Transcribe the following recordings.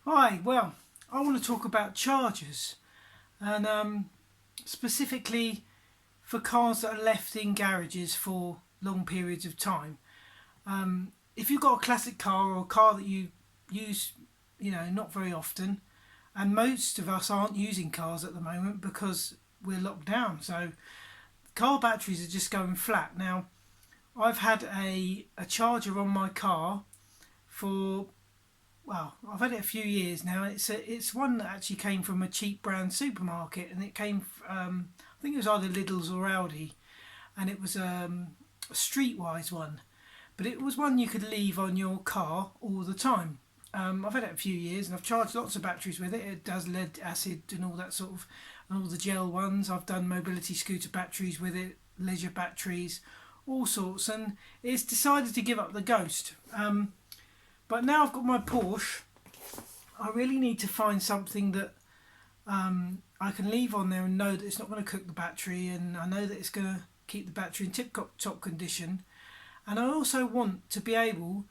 Hi, well, I want to talk about chargers and specifically for cars that are left in garages for long periods of time. If you've got a classic car or a car that you use, not very often, and most of us aren't using cars at the moment because we're locked down, so car batteries are just going flat. Now, I've had a charger on my car for I've had it a few years now. It's one that actually came from a cheap brand supermarket, and it came. I think it was either Lidl's or Aldi, and it was a streetwise one, but it was one you could leave on your car all the time. I've had it a few years, and I've charged lots of batteries with it. It does lead acid and all that sort of, and all the gel ones. I've done mobility scooter batteries with it, leisure batteries, all sorts, and it's decided to give up the ghost. But now I've got my Porsche, I really need to find something that I can leave on there and know that it's not going to cook the battery, and I know that it's going to keep the battery in tip-top condition. And I also want to be able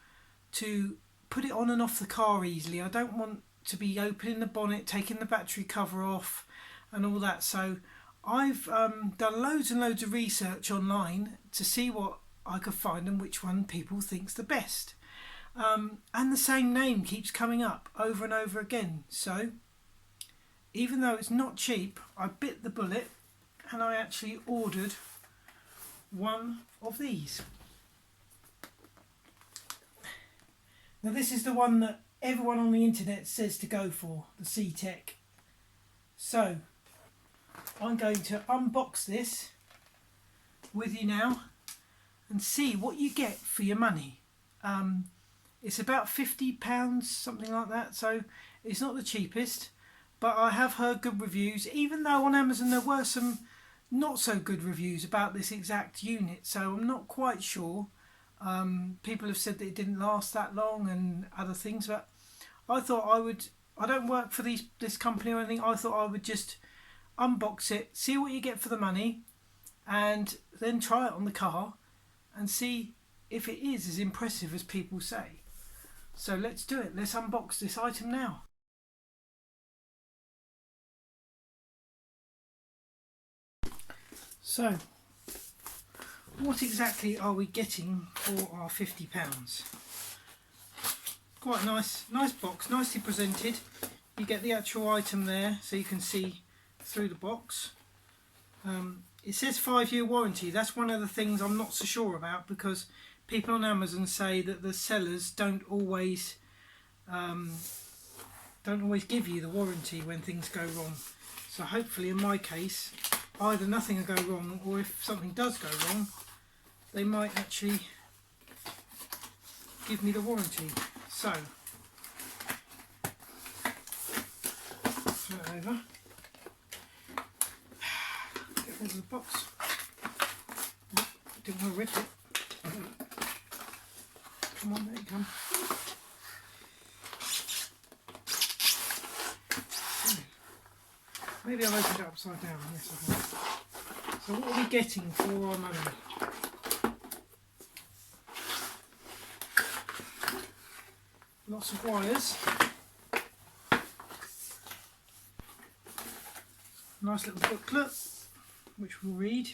to put it on and off the car easily. I don't want to be opening the bonnet, taking the battery cover off and all that. So I've done loads and loads of research online to see what I could find and which one people think's the best. And the same name keeps coming up over and over again. So even though it's not cheap, I bit the bullet and I actually ordered one of these. Now this is the one that everyone on the internet says to go for, the C-Tek. So I'm going to unbox this with you now and see what you get for your money. It's about £50, something like that, so it's not the cheapest, but I have heard good reviews, even though on Amazon there were some not so good reviews about this exact unit, so I'm not quite sure. People have said that it didn't last that long and other things, but I thought I don't work for this company or anything. I thought I would just unbox it, see what you get for the money, and then try it on the car and see if it is as impressive as people say. So let's do it. Let's unbox this item now. So, what exactly are we getting for our £50? Quite a nice box, nicely presented. You get the actual item there so you can see through the box. It says 5-year warranty. That's one of the things I'm not so sure about, because people on Amazon say that the sellers don't always give you the warranty when things go wrong. So hopefully in my case, either nothing will go wrong, or if something does go wrong, they might actually give me the warranty. So turn it over. Get rid of the box. Oh, didn't want to rip it. Come on, there you come. Maybe I've opened it upside down. Yes, I have. So what are we getting for our money? Lots of wires. Nice little booklet, which we'll read.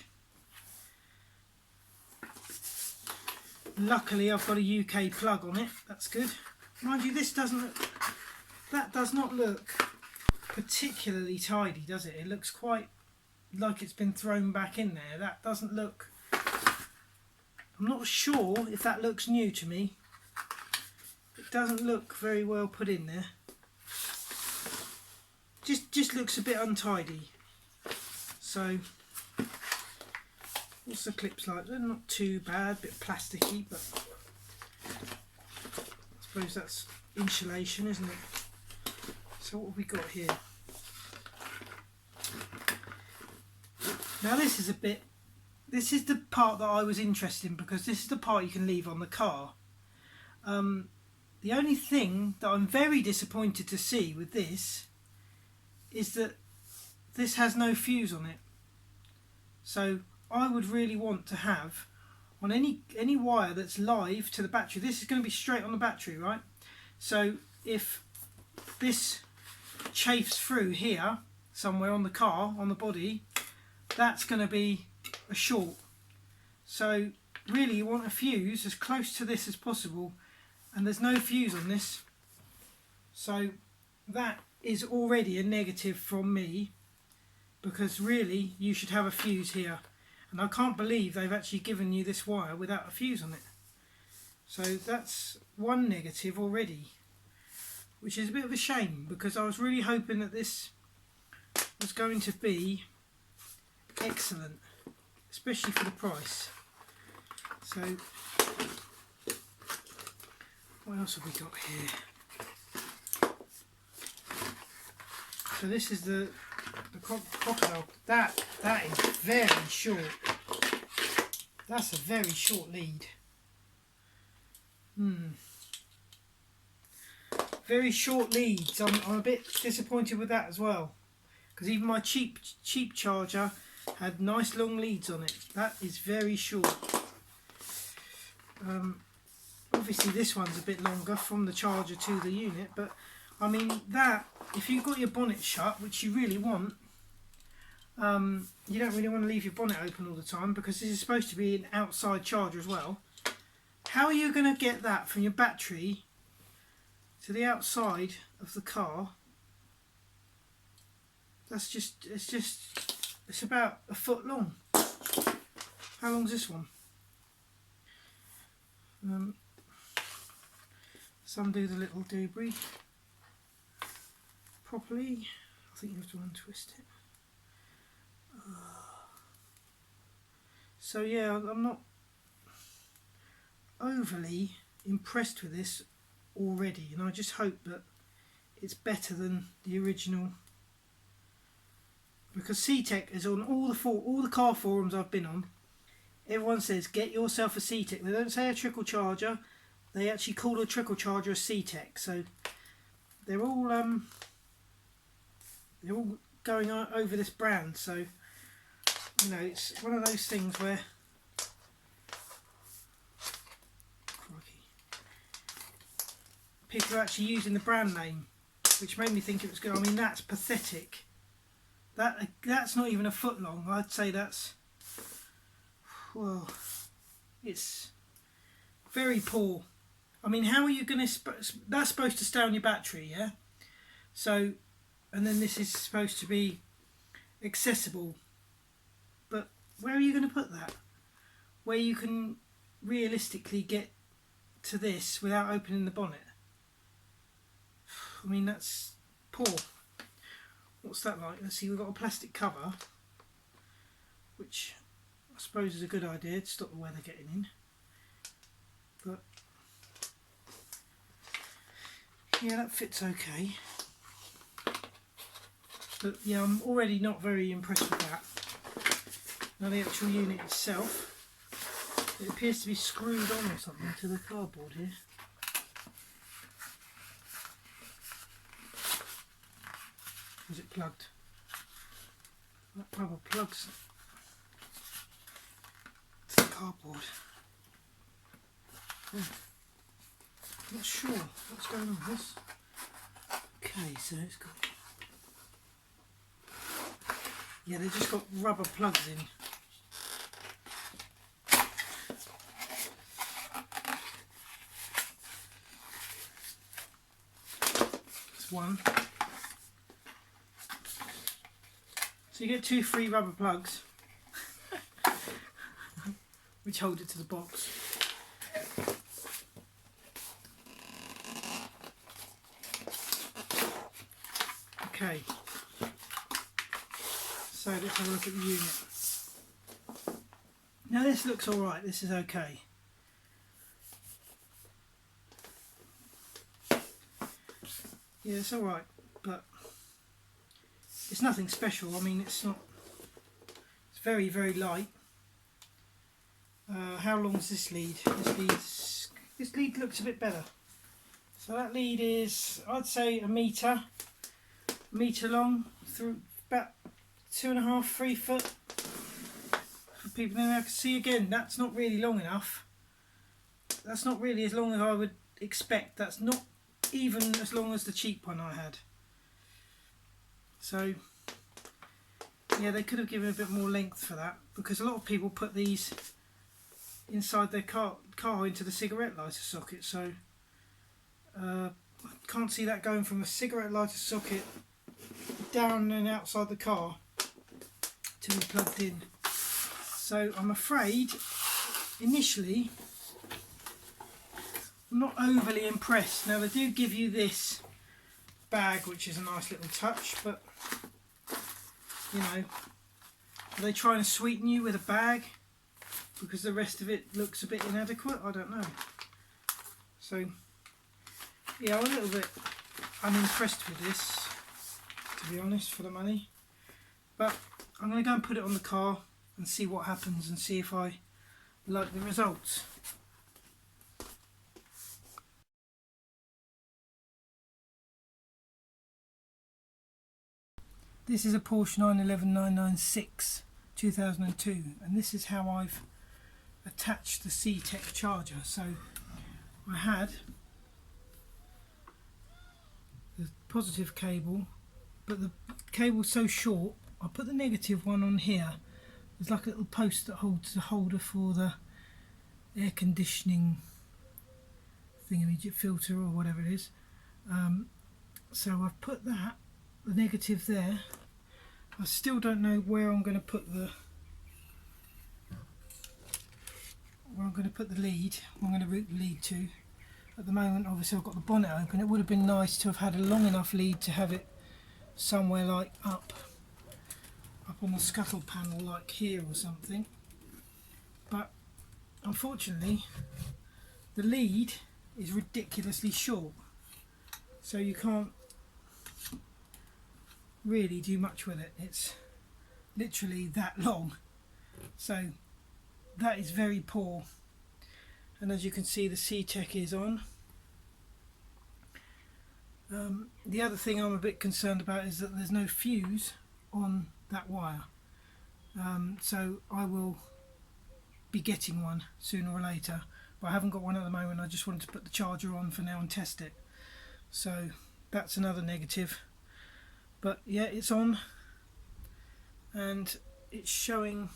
Luckily I've got a UK plug on it, that's good. Mind you, that does not look particularly tidy, does it? It looks quite like it's been thrown back in there. That doesn't look, I'm not sure if that looks new to me. It doesn't look very well put in there. Just looks a bit untidy. So what's the clips like? They're not too bad, a bit plasticky, but I suppose that's insulation, isn't it? So what have we got here? Now this is the part that I was interested in, because this is the part you can leave on the car. The only thing that I'm very disappointed to see with this is that this has no fuse on it. So I would really want to have on any wire that's live to the battery. This is going to be straight on the battery, right? So if this chafes through here somewhere on the car, on the body, that's going to be a short. So really you want a fuse as close to this as possible, and there's no fuse on this, so that is already a negative from me, because really you should have a fuse here, and I can't believe they've actually given you this wire without a fuse on it. So that's one negative already, which is a bit of a shame, because I was really hoping that this was going to be excellent, especially for the price. So what else have we got here? So this is the crocodile. That is very short. That's a very short lead. Very short leads. I'm a bit disappointed with that as well, because even my cheap charger had nice long leads on it. That is very short. Obviously this one's a bit longer from the charger to the unit, but I mean that, if you've got your bonnet shut, which you really want, you don't really want to leave your bonnet open all the time, because this is supposed to be an outside charger as well. How are you going to get that from your battery to the outside of the car? That's just, it's about a foot long. How long is this one? Let's undo the little debris properly. I think you have to untwist it. So yeah, I'm not overly impressed with this already, and I just hope that it's better than the original, because C-Tek is on all the car forums I've been on. Everyone says get yourself a C-Tek. They don't say a trickle charger, they actually call a trickle charger a C-Tek. So they're all going over this brand. So you know, it's one of those things where, crikey, people are actually using the brand name, which made me think it was good. I mean, that's pathetic. That's not even a foot long. I'd say that's, well, it's very poor. I mean, how are you going to, that's supposed to stay on your battery, yeah? So, and then this is supposed to be accessible, but where are you going to put that? Where you can realistically get to this without opening the bonnet? I mean, that's poor. What's that like? Let's see, we've got a plastic cover, which I suppose is a good idea to stop the weather getting in. But yeah, that fits okay. But yeah, I'm already not very impressed with that. Now the actual unit itself, it appears to be screwed on or something to the cardboard here. Is it plugged? That rubber plugs to the cardboard. Oh, not sure what's going on with this. Okay, so it's got, yeah, they just got rubber plugs in. That's one. So you get 2 free rubber plugs, which hold it to the box. Okay, so let's have a look at the unit. Now this looks alright, this is okay. Yeah, it's alright, but it's nothing special. I mean, it's not, it's very, very light. How long is this lead? This lead looks a bit better. So that lead is, I'd say, a metre long, through about 2.5, 3 foot. For people in there can see, again, that's not really long enough. That's not really as long as I would expect. That's not even as long as the cheap one I had. So yeah, they could have given a bit more length for that, because a lot of people put these inside their car into the cigarette lighter socket, so I can't see that going from a cigarette lighter socket down and outside the car to be plugged in. So I'm afraid initially I'm not overly impressed. Now they do give you this bag, which is a nice little touch, but you know, are they trying to sweeten you with a bag because the rest of it looks a bit inadequate? I don't know. So yeah, I'm a little bit unimpressed with this, to be honest, for the money. But I'm going to go and put it on the car and see what happens, and see if I like the results. This is a Porsche 911 996 2002, and this is how I've attached the C-Tek charger. So I had the positive cable, but the cable's so short, I put the negative one on here. There's like a little post that holds the holder for the air conditioning thingamajig filter or whatever it is. So I've put that, the negative there. I still don't know where I'm going to put the lead. I'm going to route the lead to. At the moment, obviously, I've got the bonnet open. It would have been nice to have had a long enough lead to have it somewhere like up on the scuttle panel, like here or something. But unfortunately, the lead is ridiculously short, so you can't really do much with it. It's literally that long, so that is very poor. And as you can see, the C-Tek is on. The other thing I'm a bit concerned about is that there's no fuse on that wire, so I will be getting one sooner or later, but I haven't got one at the moment. I just wanted to put the charger on for now and test it, so that's another negative. But yeah, it's on, and it's showing,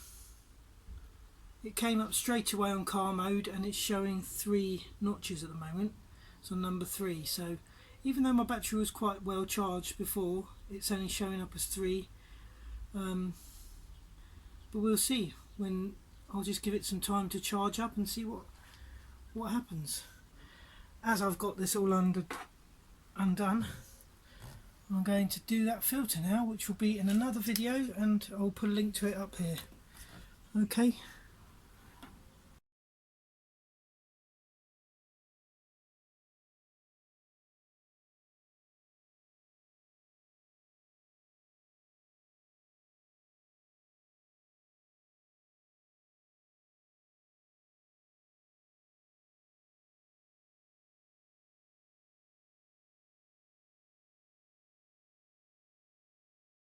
it came up straight away on car mode, and it's showing 3 notches at the moment. It's on number 3, so even though my battery was quite well charged before, it's only showing up as 3. But we'll see. When I'll just give it some time to charge up and see what happens. As I've got this all undone, I'm going to do that filter now, which will be in another video, and I'll put a link to it up here. Okay.